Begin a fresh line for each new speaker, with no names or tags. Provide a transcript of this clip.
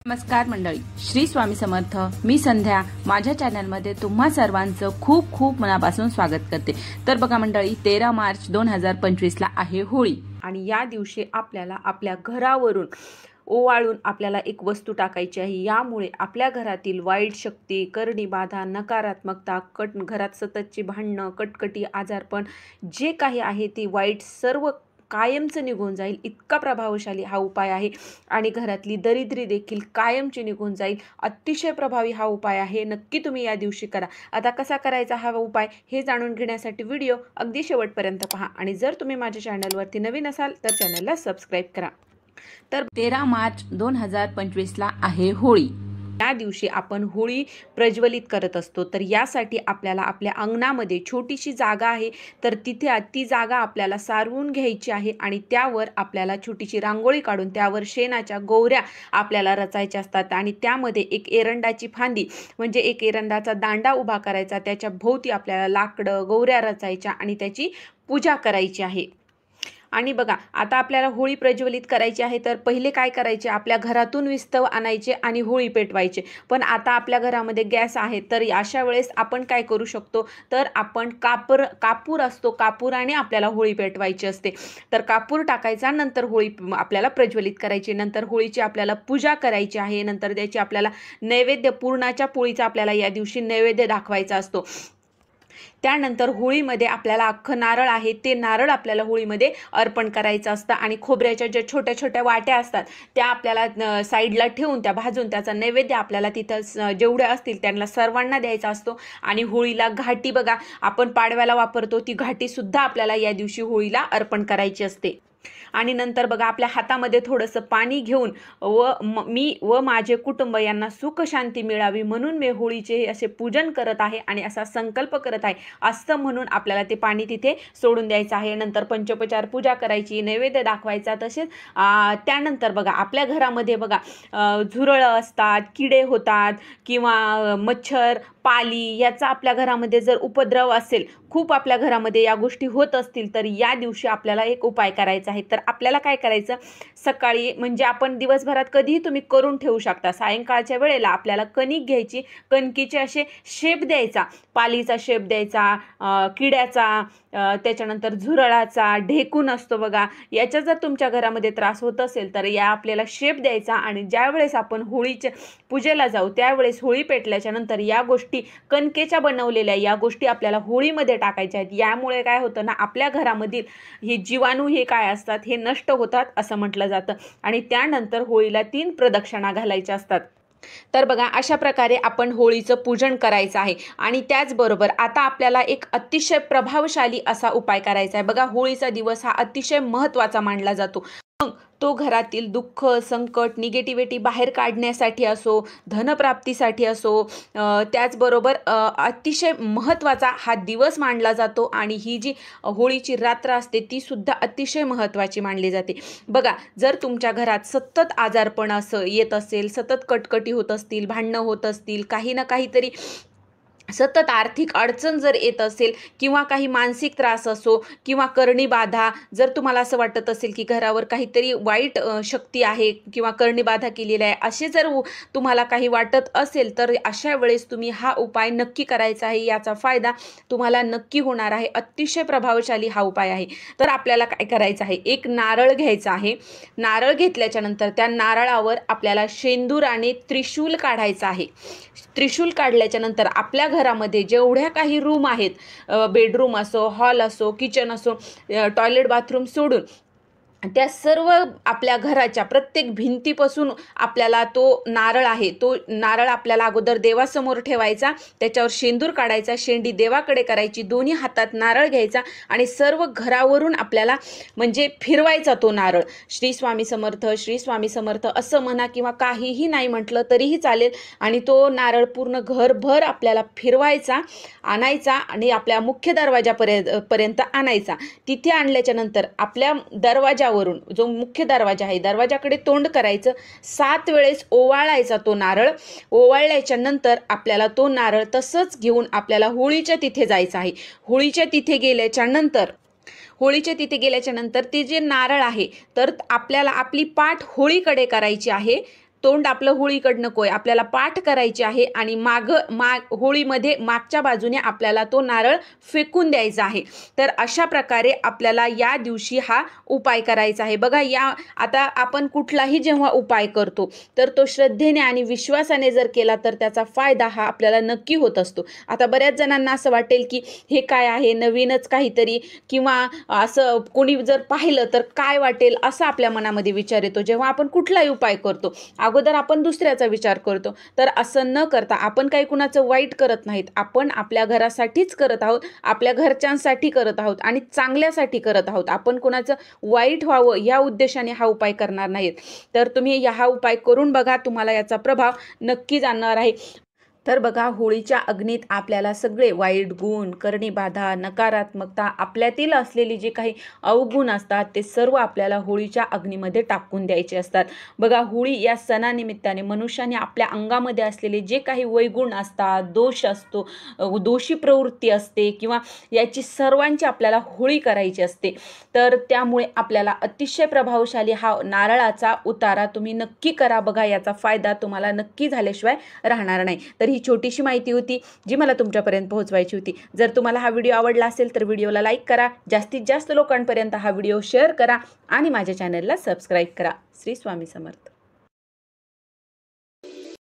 नमस्कार मंडळी, श्री स्वामी समर्थ. मी संध्या माझ्या चॅनलमध्ये तुम्हा सर्वांचं खूप खूप मनापासून स्वागत करते. तर बघा मंडळी, 13 मार्च 2025 ला आहे होळी आणि या दिवशी आपल्याला आपल्या घरावरून ओवाळून आपल्याला एक वस्तू टाकायची आहे. यामुळे आपल्या घरातील वाईट शक्ती, करणी बाधा, नकारात्मकता, घरात सततची भांडणं, कटकटी, आजारपण जे काही आहे ते वाईट सर्व कायमचं निघून जाईल. इतका प्रभावशाली हा उपाय आहे आणि घरातली दरिद्री देखील कायमची निघून जाईल. अतिशय प्रभावी हा उपाय आहे. नक्की तुम्ही या दिवशी करा. आता कसा करायचा हा उपाय हे जाणून घेण्यासाठी व्हिडिओ अगदी शेवटपर्यंत पहा आणि जर तुम्ही माझ्या चॅनलवरती नवीन असाल तर चॅनलला सबस्क्राईब करा. तर 13 मार्च 2025 ला आहे होळी. या दिवशी आपण होळी प्रज्वलित करत असतो. तर यासाठी आपल्याला आपल्या अंगणामध्ये छोटीशी जागा आहे, तर तिथे ती जागा आपल्याला सारवून घ्यायची आहे आणि त्यावर आपल्याला छोटीशी रांगोळी काढून त्यावर शेणाच्या गोवऱ्या आपल्याला रचायच्या असतात आणि त्यामध्ये एक एरंडाची फांदी म्हणजे एक एरंडाचा दांडा उभा करायचा. त्याच्या भोवती आपल्याला लाकडं गोवऱ्या रचायच्या आणि त्याची पूजा करायची आहे. आणि बघा, आता आपल्याला होळी प्रज्वलित करायची आहे, तर पहिले काय करायचे, आपल्या घरातून विस्तव आणायचे आणि होळी पेटवायचे. पण आता आपल्या घरामध्ये गॅस आहे, तर अशा वेळेस आपण काय करू शकतो, तर आपण कापूर असतो, कापुराने आपल्याला होळी पेटवायची असते. तर कापूर टाकायचा, नंतर होळी आपल्याला प्रज्वलित करायची. नंतर होळीची आपल्याला पूजा करायची आहे. नंतर त्याची आपल्याला नैवेद्य, पुरणाच्या पोळीचा आपल्याला या दिवशी नैवेद्य दाखवायचा असतो. त्यानंतर होळीमध्ये आपल्याला अख्खं नारळ आहे, ते नारळ आपल्याला होळीमध्ये अर्पण करायचं असतं आणि खोबऱ्याच्या ज्या छोट्या छोट्या वाट्या असतात त्या आपल्याला साईडला ठेवून त्या भाजून त्याचा नैवेद्य आपल्याला तिथं जेवढे असतील त्यांना सर्वांना द्यायचा असतो. आणि होळीला घाटी, बघा आपण पाडव्याला वापरतो ती घाटी सुद्धा आपल्याला या दिवशी होळीला अर्पण करायची असते. आणि नंतर बघा, आपल्या हातामध्ये थोडंसं पाणी घेऊन मी व माझे कुटुंब यांना सुख शांती मिळावी म्हणून मी होळीचे असे पूजन करत आहे आणि असा संकल्प करत आहे असं म्हणून आपल्याला ते पाणी तिथे सोडून द्यायचं आहे. नंतर पंचोपचार पूजा करायची, नैवेद्य दाखवायचा. तसेच त्यानंतर बघा, आपल्या घरामध्ये बघा झुरळं असतात, किडे होतात किंवा मच्छर, पाली याचा आपल्या घरामध्ये जर उपद्रव असेल, खूप आपल्या घरामध्ये या गोष्टी होत असतील, तर या दिवशी आपल्याला एक उपाय करायचा आहे. तर आपल्याला काय करायचं, सकाळी म्हणजे आपण दिवसभरात कधीही तुम्ही करून ठेवू शकता. सायंकाळच्या वेळेला आपल्याला कणिक घ्यायची, कणकीचे असे शेप द्यायचा, पालीचा शेप द्यायचा, किड्याचा, त्याच्यानंतर झुरळाचा, ढेकून असतो बघा, याचा जर तुमच्या घरामध्ये त्रास होत असेल तर या आपल्याला शेप द्यायचा. आणि ज्या वेळेस आपण होळीच्या पूजेला जाऊ त्यावेळेस होळी पेटल्याच्या नंतर या गोष्टी कणकेच्या बनवलेल्या या गोष्टी आपल्याला होळीमध्ये टाकायच्या आहेत. यामुळे काय होतं ना, आपल्या घरामधील हे जीवाणू हे काय असतात हे नष्ट होतात असं म्हटलं जातं. आणि त्यानंतर होळीला 3 प्रदक्षिणा घालायच्या असतात. तर बघा, अशा प्रकारे आपण होळीचं पूजन करायचं आहे. आणि त्याचबरोबर आता आपल्याला एक अतिशय प्रभावशाली असा उपाय करायचा आहे. बघा, होळीचा दिवस हा अतिशय महत्त्वाचा मानला जातो. मग तो घरातील दुःख, संकट, निगेटिव्हिटी बाहेर काढण्यासाठी असो, धनप्राप्तीसाठी असो, त्याचबरोबर अतिशय महत्त्वाचा हा दिवस मानला जातो. आणि ही जी होळीची रात्र असते ती सुद्धा अतिशय महत्त्वाची मानली जाते. बघा, जर तुमच्या घरात सतत आजारपण असं येत असेल, सतत कटकटी होत असतील, भांडणं होत असतील, काही ना काहीतरी सतत आर्थिक अडचण जर येत असेल किंवा काही मानसिक त्रास असो किंवा करणी बाधा, जर तुम्हाला असं वाटत असेल की घरावर काहीतरी वाईट शक्ती आहे किंवा करणी बाधा केलेली आहे, असे जर तुम्हाला काही वाटत असेल तर अशा वेळेस तुम्ही हा उपाय नक्की करायचा आहे. याचा फायदा तुम्हाला नक्की होणार आहे. अतिशय प्रभावशाली हा उपाय आहे. तर आपल्याला काय करायचं आहे, एक नारळ घ्यायचा आहे. नारळ घेतल्याच्या नंतर त्या नारळावर आपल्याला शेंदूर आणि त्रिशूल काढायचा आहे. त्रिशूल काढल्याच्या नंतर आपल्या घरामध्ये जेवढ्या काही रूम आहेत, बेडरूम असो, हॉल असो, किचन असो, टॉयलेट बाथरूम सोडून त्या सर्व आपल्या घराच्या प्रत्येक भिंतीपासून आपल्याला तो नारळ आहे, तो नारळ आपल्याला अगोदर देवासमोर ठेवायचा, त्याच्यावर शेंदूर काढायचा, शेंडी देवाकडे करायची, दोन्ही हातात नारळ घ्यायचा आणि सर्व घरावरून आपल्याला म्हणजे फिरवायचा तो नारळ. श्री स्वामी समर्थ, श्री स्वामी समर्थ असं म्हणा किंवा काहीही नाही म्हटलं तरीही चालेल. आणि तो नारळ पूर्ण घरभर आपल्याला फिरवायचा, आणायचा आणि आपल्या मुख्य दरवाजापर्यंत आणायचा. तिथे आणल्याच्या नंतर आपल्या दरवाजावरून, जो मुख्य दरवाजा आहे, दरवाजाकडे तोंड करायचं, 7 वेळेस ओवाळायचा तो नारळ. ओवाळल्याच्या नंतर आपल्याला तो नारळ तसंच घेऊन आपल्याला होळीच्या तिथे जायचं आहे. होळीच्या तिथे गेल्याच्या नंतर ते जे नारळ आहे तर आपल्याला आपली पाठ होळीकडे करायची आहे. तोंड आपलं होळीकडे नकोय, आपल्याला पाठ करायचे आहे आणि होळीमध्ये मागच्या बाजूने आपल्याला तो नारळ फेकून द्यायचा आहे। तर अशा प्रकारे आपल्याला या दिवशी हा उपाय करायचा आहे। बघा, आता आपण कुठलाही जेव्हा उपाय करतो तर तो श्रद्धेने आणि विश्वासाने जर केला तर त्याचा फायदा हा आपल्याला नक्की होत असतो। आता बऱ्याच जणांना असं वाटेल की हे काय आहे, नवीनच काहीतरी, किंवा असं कोणी जर पाहिलं तर काय वाटेल, असं आपल्या मनामध्ये विचार येतो जेव्हा आपण कुठलाही उपाय करतो। अगोदर आपण दुसऱ्याचा विचार करतो, तर असं न करता आपण काही कुणाचं वाईट करत नाहीत, आपण आपल्या घरासाठीच करत आहोत, आपल्या घरच्यांसाठी करत आहोत आणि चांगल्यासाठी करत आहोत। आपण कुणाचं वाईट व्हावं या उद्देशाने हा उपाय करणार नाहीत। तर तुम्ही हा उपाय करून बघा, तुम्हाला याचा प्रभाव नक्की जाणणार आहे। तर बघा, होळीच्या अग्नीत आपल्याला सगळे वाईट गुण, करणीबाधा, नकारात्मकता, आपल्यातील असलेली जे काही अवगुण असतात ते सर्व आपल्याला होळीच्या अग्नीमध्ये टाकून द्यायचे असतात। बघा, होळी या सणानिमित्ताने मनुष्याने आपल्या अंगामध्ये असलेले जे काही वैगुण असतात, दोष असतो, दोषी प्रवृत्ती असते, किंवा याची सर्वांची आपल्याला होळी करायची असते। तर त्यामुळे आपल्याला अतिशय प्रभावशाली हा नारळाचा उतारा तुम्ही नक्की करा। बघा, याचा फायदा तुम्हाला नक्की झाल्याशिवाय राहणार नाही। तर ही छोटीशी माहिती होती जी मला तुमच्यापर्यंत पोहोचवायची होती। जर तुम्हाला हा व्हिडिओ आवडला असेल तर व्हिडिओला लाईक करा, जास्तीत जास्त लोकांपर्यंत हा व्हिडिओ शेअर करा आणि माझ्या चॅनलला सबस्क्राईब करा। श्री स्वामी समर्थ।